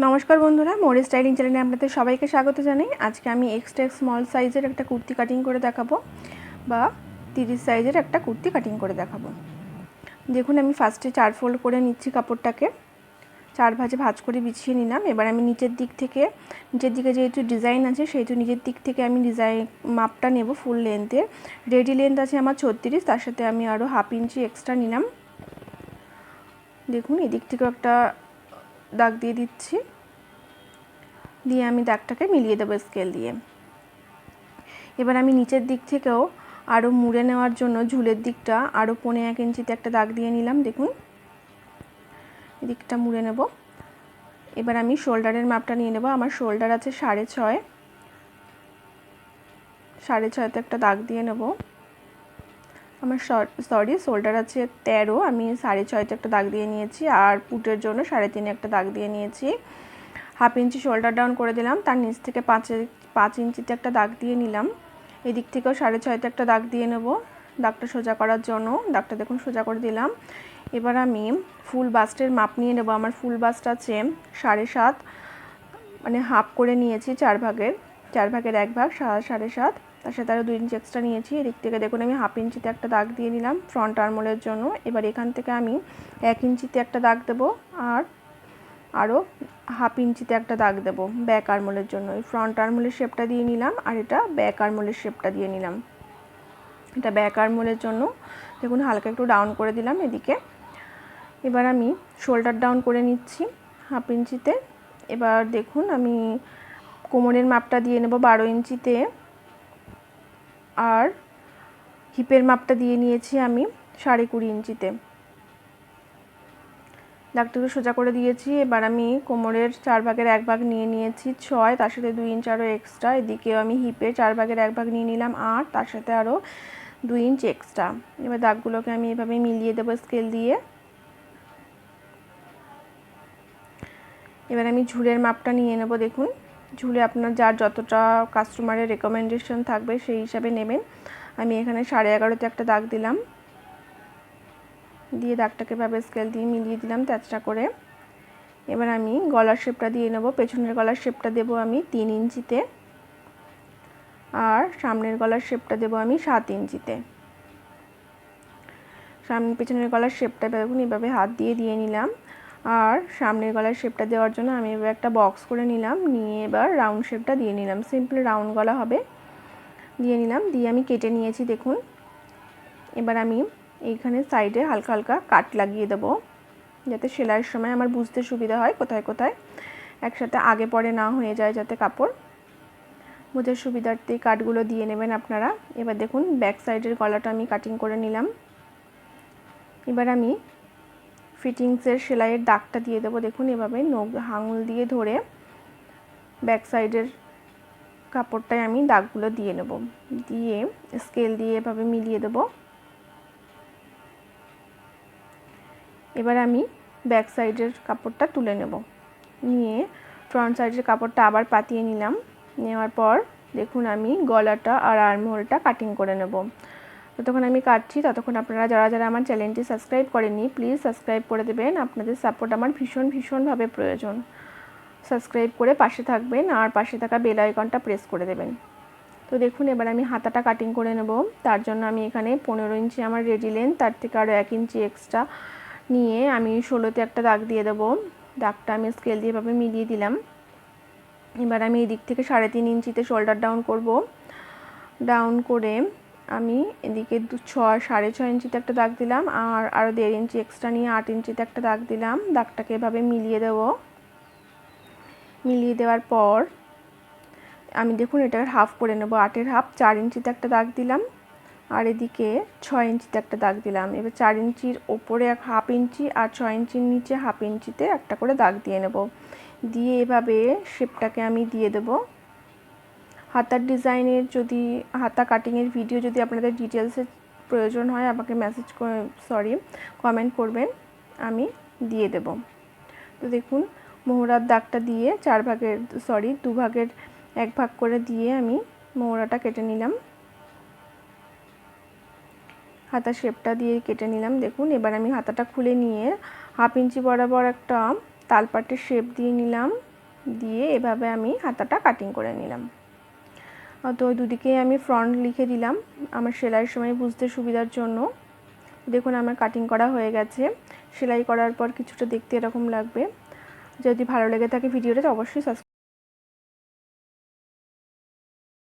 নমস্কার বন্ধুরা, মোর স্টাইলিং চ্যানেলে আপনাদের সবাইকে স্বাগত জানাই। আজকে আমি এক্সট্রা স্মল সাইজের একটা কুর্তি কাটিং করে দেখাবো বা 30 সাইজের একটা কুর্তি কাটিং করে দেখাবো। দেখুন, আমি ফার্স্টে 4 ফোল্ড করে নিচ্ছি কাপড়টাকে, 4 ভাঁজে ভাঁজ করে বিছিয়ে নিলাম। এবার আমি নিচের দিকে যেহেতু ডিজাইন আছে সেহেতু নিচের দিক থেকে আমি ডিজাইন মাপটা নেব ফুল লেন্থের। রেডি লেন্থ আছে আমার 36, তার সাথে আমি আরও হাফ ইঞ্চি এক্সট্রা নিলাম। দেখুন, এদিক থেকেও একটা দাগ দিয়ে দিচ্ছি, দিয়ে আমি দাগটাকে মিলিয়ে দেবো স্কেল দিয়ে। এবার আমি নিচের দিক থেকেও আরও মুড়ে নেওয়ার জন্য ঝুলের দিকটা আরও 1.5 ইঞ্চিতে একটা দাগ দিয়ে নিলাম। দেখুন, এদিকটা মুড়ে নেব। এবার আমি শোল্ডারের মাপটা নিয়ে নেব। আমার শোল্ডার আছে 6.5, 6.5তে একটা দাগ দিয়ে নেব। আমার শোল্ডার আছে 13, আমি 6.5তে একটা দাগ দিয়ে নিয়েছি। আর পুটের জন্য 3.5 একটা দাগ দিয়ে নিয়েছি। হাফ ইঞ্চি শোল্ডার ডাউন করে দিলাম, তার নিচ থেকে 5 ইঞ্চিতে একটা দাগ দিয়ে নিলাম। এই দিক থেকেও 6.5তে একটা দাগ দিয়ে নেব দাগটা সোজা করার জন্য। দাগটা দেখুন সোজা করে দিলাম। এবার আমি ফুল বাস্টের মাপ নিয়ে নেব। আমার ফুল বাস্ট আছে 7.5, মানে হাফ করে নিয়েছি, 4 ভাগের 1 ভাগ 7.5। তার সাথে আরও 2 ইঞ্চি এক্সট্রা নিয়েছি। এদিক থেকে দেখুন আমি হাফ ইঞ্চিতে একটা দাগ দিয়ে নিলাম ফ্রন্ট আর্মহোলের জন্য। এবার এখান থেকে আমি 1 ইঞ্চিতে একটা দাগ দেবো আর আরও হাফ ইঞ্চিতে একটা দাগ দেবো ব্যাক আর্মহোলের জন্য। এই ফ্রন্ট আর্মহোলের শেপটা দিয়ে নিলাম আর এটা ব্যাক আর্মহোলের শেপটা দিয়ে নিলাম। এটা ব্যাক আর্মহোলের জন্য দেখুন হালকা একটু ডাউন করে দিলাম এদিকে। এবার আমি শোল্ডার ডাউন করে নিচ্ছি হাফ ইঞ্চিতে। এবার দেখুন আমি কোমরের মাপটা দিয়ে নেব 12 ইঞ্চিতে আর হিপের মাপটা দিয়ে নিয়েছি আমি 20.5 ইঞ্চিতে। দাগটাকে সোজা করে দিয়েছি। এবার আমি কোমরের 4 ভাগের 1 ভাগ নিয়ে নিয়েছি 6, তার সাথে 2 ইঞ্চ আরও এক্সট্রা। এদিকেও আমি হিপের 4 ভাগের 1 ভাগ নিয়ে নিলাম 8, তার সাথে আরও 2 ইঞ্চ এক্সট্রা। এবার দাগগুলোকে আমি এভাবে মিলিয়ে দেবো স্কেল দিয়ে। এবার আমি ঝুলের মাপটা নিয়ে নেব। দেখুন, ঝুলে আপনার যার যতটা কাস্টমারের রেকমেন্ডেশন থাকবে সেই হিসাবে নেবেন। আমি এখানে 11.5তে একটা দাগ দিলাম, দিয়ে দাগটাকে এভাবে স্কেল দিয়ে মিলিয়ে দিলাম তেচড়া করে। এবার আমি গলার শেপটা দিয়ে নেব। পেছনের গলার শেপটা দেব আমি 3 ইঞ্চিতে আর সামনের গলার শেপটা দেব আমি 7 ইঞ্চিতে। পেছনের গলার শেপটা দেখুন এভাবে হাত দিয়ে নিলাম। আর সামনের গলার শেপটা দেওয়ার জন্য আমি এবার একটা বক্স করে নিলাম, নিয়ে এবার রাউন্ড শেপটা দিয়ে নিলাম। সিম্পল রাউন্ড গলা হবে, দিয়ে নিলাম। দিয়ে আমি কেটে নিয়েছি দেখুন। এবার আমি এইখানে সাইডে হালকা হালকা কাট লাগিয়ে দেবো, যাতে সেলাইয়ের সময় আমার বুঝতে সুবিধা হয় কোথায় কোথায় একসাথে আগে পরে না হয়ে যায়, যাতে কাপড় বোঝার সুবিধার্থে কাটগুলো দিয়ে নেবেন আপনারা। এবার দেখুন ব্যাক সাইডের গলাটা আমি কাটিং করে নিলাম। এবার আমি ফিটিংসের সেলাইয়ের দাগটা দিয়ে দেবো। দেখুন এভাবে নখ আঙুল দিয়ে ধরে ব্যাক সাইডের কাপড়টায় আমি দাগগুলো দিয়ে নেব, দিয়ে স্কেল দিয়ে এভাবে মিলিয়ে দেব। এবার আমি ব্যাক সাইডের কাপড়টা তুলে নেব, নিয়ে ফ্রন্ট সাইডের কাপড়টা আবার পাতিয়ে নিলাম। নেওয়ার পর দেখুন আমি গলাটা আর আর্মহোলটা কাটিং করে নেব। যতক্ষণ আমি কাটছি ততক্ষণ আপনারা যারা আমার চ্যানেলটি সাবস্ক্রাইব করেননি প্লিজ সাবস্ক্রাইব করে দেবেন। আপনাদের সাপোর্ট আমার ভীষণভাবে প্রয়োজন। সাবস্ক্রাইব করে পাশে থাকবেন আর পাশে থাকা বেল আইকনটা প্রেস করে দেবেন। তো দেখুন এবার আমি হাতাটা কাটিং করে নেব। তার জন্য আমি এখানে 15 ইঞ্চি আমার রেডি লেন্থ, তার থেকে আরও 1 ইঞ্চি এক্সট্রা নিয়ে আমি 16তে একটা দাগ দিয়ে দেবো। দাগটা আমি স্কেল দিয়ে এভাবে মিলিয়ে দিলাম। এবার আমি এই দিক থেকে 3.5 ইঞ্চিতে শোল্ডার ডাউন করব। ডাউন করে আমি এদিকে 6.5 ইঞ্চিতে একটা দাগ দিলাম আর আরও 1.5 ইঞ্চি এক্সট্রা নিয়ে 8 ইঞ্চিতে একটা দাগ দিলাম। দাগটাকে এভাবে মিলিয়ে দেব। মিলিয়ে দেওয়ার পর আমি দেখুন এটার হাফ করে নেব, 8-এর হাফ 4 ইঞ্চিতে একটা দাগ দিলাম আর এদিকে 6 ইঞ্চিতে একটা দাগ দিলাম। এবার 4 ইঞ্চির ওপরে হাফ ইঞ্চি আর 6 ইঞ্চির নিচে হাফ ইঞ্চিতে একটা করে দাগ দিয়ে নেব। দিয়ে এভাবে শেপটাকে আমি দিয়ে দেব। হাতার ডিজাইনের হাতা কাটিংয়ের ভিডিও যদি আপনাদের ডিটেলসে প্রয়োজন হয় আমাকে কমেন্ট করবেন, আমি দিয়ে দেব। তো দেখুন মোহরার দাগটা দিয়ে 2 ভাগের 1 ভাগ করে দিয়ে আমি মোহরাটা কেটে নিলাম। হাতা শেপটা দিয়ে কেটে নিলাম। দেখুন এবার আমি হাতাটা খুলে নিয়ে হাফ ইঞ্চি বরাবর একটা তালপাটের শেপ দিয়ে নিলাম। দিয়ে এভাবে আমি হাতাটা কাটিং করে নিলাম। তো দুদিকে আমি ফ্রন্ট লিখে দিলাম আমার সেলাইয়ের সময় বুঝতে সুবিধার জন্য। দেখুন আমার কাটিং করা হয়ে গেছে। সেলাই করার পর কিছুটা দেখতে এরকম লাগবে। যদি ভালো লেগে থাকে ভিডিওটা অবশ্যই সাবস্ক্রাইব